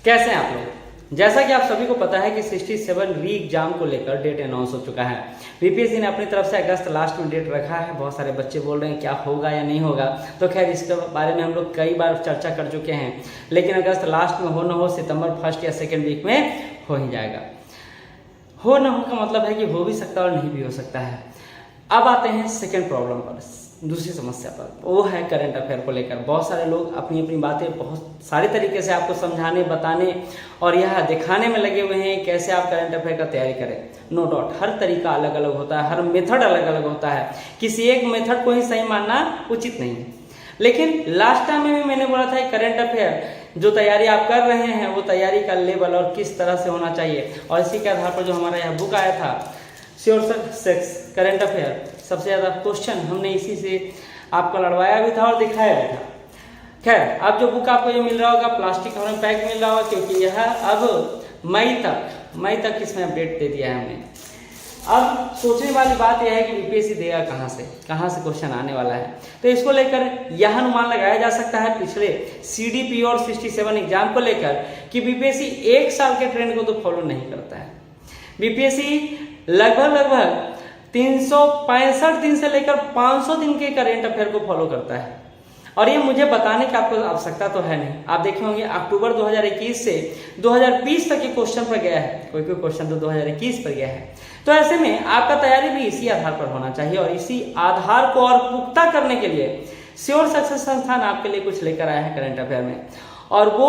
कैसे हैं आप लोग। जैसा कि आप सभी को पता है कि 67 री एग्जाम को लेकर डेट अनाउंस हो चुका है। बीपीएससी ने अपनी तरफ से अगस्त लास्ट में डेट रखा है। बहुत सारे बच्चे बोल रहे हैं क्या होगा या नहीं होगा, तो खैर इसके बारे में हम लोग कई बार चर्चा कर चुके हैं, लेकिन अगस्त लास्ट में हो ना हो सितंबर फर्स्ट या सेकेंड वीक में हो ही जाएगा। हो ना हो का मतलब है कि हो भी सकता है और नहीं भी हो सकता है। अब आते हैं सेकेंड प्रॉब्लम पर, दूसरी समस्या पर, वो है करंट अफेयर को लेकर। बहुत सारे लोग अपनी अपनी बातें बहुत सारे तरीके से आपको समझाने, बताने और यह दिखाने में लगे हुए हैं कैसे आप करंट अफेयर का तैयारी करें। नो डाउट हर तरीका अलग अलग होता है, हर मेथड अलग अलग होता है, किसी एक मेथड को ही सही मानना उचित नहीं है। लेकिन लास्ट टाइम में भी मैंने बोला था करंट अफेयर जो तैयारी आप कर रहे हैं वो तैयारी का लेवल और किस तरह से होना चाहिए, और इसी के आधार पर जो हमारा यह बुक आया था श्योर सक्सेस करंट अफेयर, सबसे ज़्यादा क्वेश्चन हमने इसी से आपको लड़वाया भी था और दिखाया भी था। खैर अब जो बुक आपको ये मिल रहा होगा प्लास्टिक कवर में पैक मिल रहा होगा, क्योंकि यह अब मई तक इसमें अपडेट दे दिया है हमने। अब सोचने वाली बात यह है कि बीपीएससी देगा कहाँ से क्वेश्चन आने वाला है। तो इसको लेकर यह अनुमान लगाया जा सकता है पिछले सीडीपी और 67 एग्जाम को लेकर कि बीपीएससी एक साल के ट्रेंड को तो फॉलो नहीं करता है। बीपीएससी लगभग 365 दिन से लेकर 500 दिन के करंट अफेयर को फॉलो करता है, और ये मुझे बताने की आपको आवश्यकता तो है नहीं। आप देखे होंगे अक्टूबर 2021 से 2020 तक के क्वेश्चन पर गया है, कोई क्वेश्चन तो 2021 पर गया है। तो ऐसे में आपका तैयारी भी इसी आधार पर होना चाहिए, और इसी आधार को और पुख्ता करने के लिए श्योर सक्सेस संस्थान आपके लिए कुछ लेकर आया है करंट अफेयर में। और वो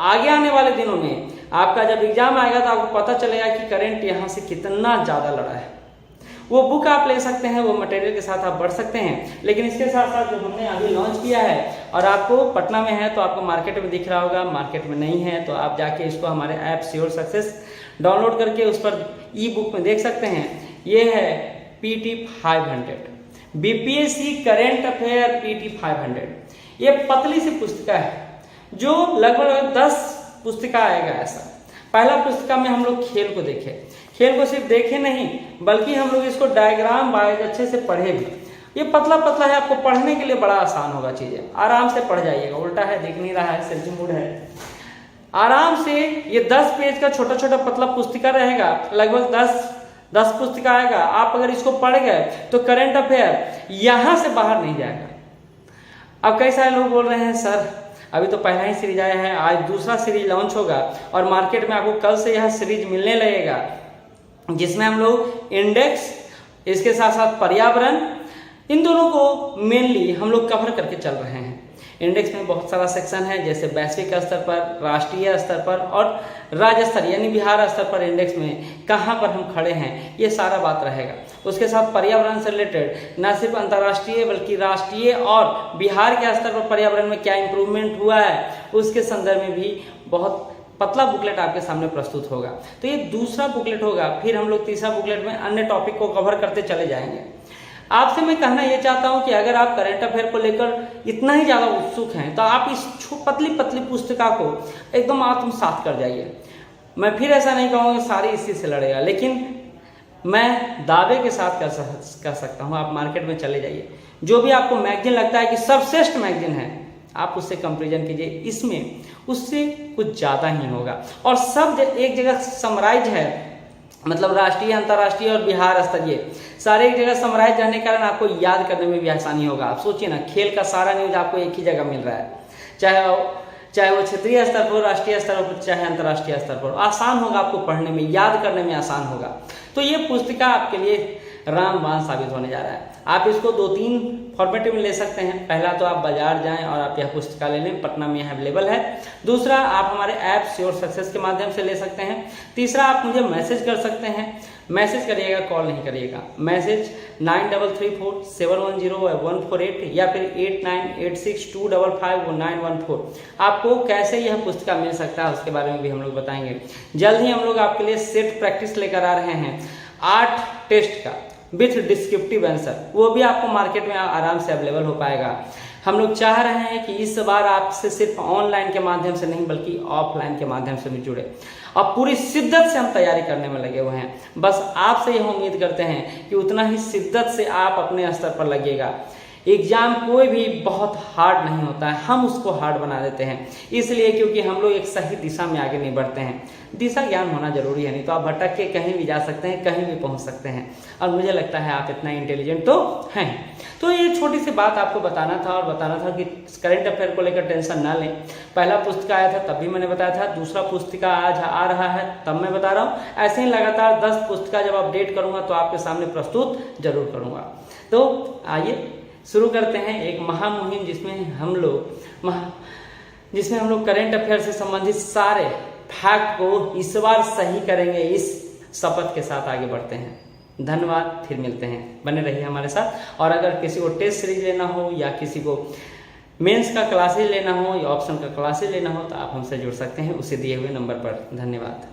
आगे आने वाले दिनों में आपका जब एग्जाम आएगा तो आपको पता चलेगा कि करंट यहाँ से कितना ज़्यादा लड़ा है। वो बुक आप ले सकते हैं, वो मटेरियल के साथ आप बढ़ सकते हैं, लेकिन इसके साथ साथ जो हमने अभी लॉन्च किया है और आपको पटना में है तो आपको मार्केट में दिख रहा होगा, मार्केट में नहीं है तो आप जाके इसको हमारे ऐप श्योर सक्सेस डाउनलोड करके उस पर ई बुक में देख सकते हैं। ये है PT 500 BPSC current affair PT 500। ये पतली सी पुस्तिका है जो लगभग 10 पुस्तिका आएगा ऐसा। पहला पुस्तिका में हम लोग खेल को देखे, खेल को सिर्फ देखे नहीं बल्कि हम लोग इसको डायग्राम वाइज अच्छे से पढ़े भी। ये पतला है, आपको पढ़ने के लिए बड़ा आसान होगा, चीजें आराम से पढ़ जाइएगा। उल्टा है, देख नहीं रहा है, सेल्फी मूड है, आराम से। ये 10 पेज का छोटा छोटा पतला पुस्तिका रहेगा, लगभग 10 पुस्तिका आएगा। आप अगर इसको पढ़ गए तो करंट अफेयर यहां से बाहर नहीं जाएगा। अब कई सारे लोग बोल रहे हैं सर अभी तो पहला ही सीरीज आया है, आज दूसरा सीरीज लॉन्च होगा और मार्केट में आपको कल से यह सीरीज मिलने लगेगा, जिसमें हम लोग इंडेक्स, इसके साथ साथ पर्यावरण, इन दोनों को मेनली हम लोग कवर करके चल रहे हैं। इंडेक्स में बहुत सारा सेक्शन है, जैसे वैश्विक स्तर पर, राष्ट्रीय स्तर पर और राज्य स्तर यानी बिहार स्तर पर इंडेक्स में कहाँ पर हम खड़े हैं, ये सारा बात रहेगा। उसके साथ पर्यावरण से रिलेटेड न सिर्फ अंतर्राष्ट्रीय बल्कि राष्ट्रीय और बिहार के स्तर पर पर्यावरण में क्या इंप्रूवमेंट हुआ है उसके संदर्भ में भी बहुत पतला बुकलेट आपके सामने प्रस्तुत होगा। तो ये दूसरा बुकलेट होगा, फिर हम लोग तीसरा बुकलेट में अन्य टॉपिक को कवर करते चले जाएंगे। आपसे मैं कहना ये चाहता हूं कि अगर आप करंट अफेयर को लेकर इतना ही ज़्यादा उत्सुक हैं तो आप इस पतली पुस्तिका को एकदम आत्मसात कर जाइए। मैं फिर ऐसा नहीं कहूँगा सारी इसी से लड़ेगा, लेकिन मैं दावे के साथ कर सकता हूँ आप मार्केट में चले जाइए, जो भी आपको मैगजीन लगता है कि सर्वश्रेष्ठ मैगजीन है आप उससे कंपेरिजन कीजिए, इसमें उससे कुछ ज़्यादा ही होगा। और सब एक जगह समराइज है, मतलब राष्ट्रीय, अंतर्राष्ट्रीय और बिहार स्तरीय सारे एक जगह समराइज रहने के कारण आपको याद करने में भी आसानी होगा। आप सोचिए ना, खेल का सारा न्यूज आपको एक ही जगह मिल रहा है, चाहे वो क्षेत्रीय स्तर पर, राष्ट्रीय स्तर पर, चाहे अंतर्राष्ट्रीय स्तर पर, आसान होगा आपको पढ़ने में, याद करने में आसान होगा। तो ये पुस्तिका आपके लिए रामबाण साबित होने जा रहा है। आप इसको 2-3 फॉर्मेट में ले सकते हैं। पहला तो आप बाजार जाएं और आप यह पुस्तिका ले लें, पटना में यह अवेलेबल है। दूसरा आप हमारे ऐप श्योर सक्सेस के माध्यम से ले सकते हैं। तीसरा आप मुझे मैसेज कर सकते हैं, मैसेज करिएगा, कॉल नहीं करिएगा। मैसेज 9334710148 या फिर 8986255914। आपको कैसे यह पुस्तिका मिल सकता है उसके बारे में भी हम लोग बताएंगे। जल्द ही हम लोग आपके लिए सेट प्रैक्टिस लेकर आ रहे हैं 8 टेस्ट का विथ डिस्क्रिप्टिव आंसर, वो भी आपको मार्केट में आराम से अवेलेबल हो पाएगा। हम लोग चाह रहे हैं कि इस बार आपसे सिर्फ ऑनलाइन के माध्यम से नहीं बल्कि ऑफलाइन के माध्यम से भी जुड़े, और पूरी शिद्दत से हम तैयारी करने में लगे हुए हैं। बस आपसे यह उम्मीद करते हैं कि उतना ही शिद्दत से आप अपने स्तर पर लगिएगा। एग्जाम कोई भी बहुत हार्ड नहीं होता है, हम उसको हार्ड बना देते हैं, इसलिए क्योंकि हम लोग एक सही दिशा में आगे नहीं बढ़ते हैं। दिशा ज्ञान होना जरूरी है, नहीं तो आप भटक के कहीं भी जा सकते हैं, कहीं भी पहुंच सकते हैं। और मुझे लगता है आप इतना इंटेलिजेंट तो हैं। तो ये छोटी सी बात आपको बताना था, और बताना था कि करंट अफेयर को लेकर टेंशन ना लें। पहला पुस्तिका आया था तब भी मैंने बताया था, दूसरा पुस्तिका आज आ रहा है तब मैं बता रहा हूँ। ऐसे ही लगातार 10 पुस्तिका जब अपडेट करूंगा तो आपके सामने प्रस्तुत जरूर करूंगा। तो आइए शुरू करते हैं एक महामुहिम जिसमें हम लोग करंट अफेयर से संबंधित सारे फैक्ट को इस बार सही करेंगे, इस शपथ के साथ आगे बढ़ते हैं। धन्यवाद, फिर मिलते हैं, बने रहिए हमारे साथ। और अगर किसी को टेस्ट सीरीज लेना हो या किसी को मेंस का क्लासेज लेना हो या ऑप्शन का क्लासेज लेना हो तो आप हमसे जुड़ सकते हैं उसे दिए हुए नंबर पर। धन्यवाद।